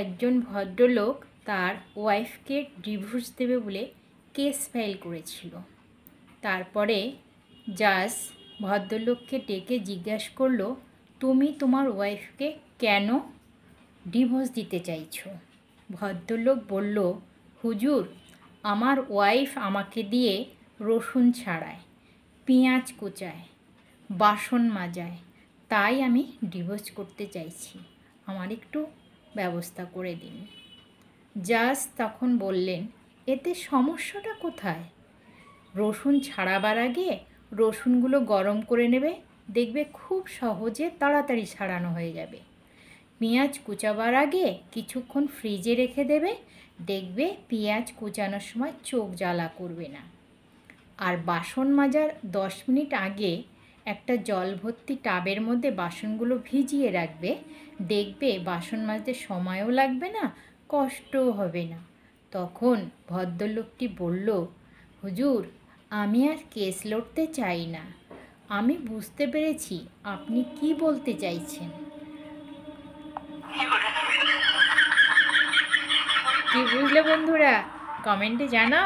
একজন ভদ্রলোক তার ওয়াইফকে ডিভোর্স দেবে বলে কেস ফাইল করেছিল। তারপরে জাজ ভদ্রলোককে ডেকে জিজ্ঞাসা করলো, তুমি তোমার ওয়াইফকে কেন ডিভোর্স দিতে চাইছো? ভদ্রলোক বলল, হুজুর, আমার ওয়াইফ আমাকে দিয়ে রসুন ছাড়ায়, পেঁয়াজ কুচায়, বাসন মাজায়, তাই আমি ডিভোর্স করতে চাইছি, আমার একটু ব্যবস্থা করে দিন। জাজ তখন বললেন, এতে সমস্যাটা কোথায়? রসুন ছাড়াবার আগে রসুনগুলো গরম করে নেবে, দেখবে খুব সহজে তাড়াতাড়ি ছাড়ানো হয়ে যাবে। পেঁয়াজ কুচাবার আগে কিছুক্ষণ ফ্রিজে রেখে দেবে, দেখবে পেঁয়াজ কুচানোর সময় চোখ জ্বালা করবে না। আর বাসন মাজার 10 মিনিট আগে একটা জল ভর্তি টাবের মধ্যে বাসনগুলো ভিজিয়ে রাখবে, দেখবে বাসন মাজতে সময়ও লাগবে না, কষ্টও হবে না। তখন ভদ্রলোকটি বলল, হুজুর, আমি আর কেস লড়তে চাই না, আমি বুঝতে পেরেছি আপনি কি বলতে চাইছেন। কি বুঝলে বন্ধুরা? কমেন্টে জানাও।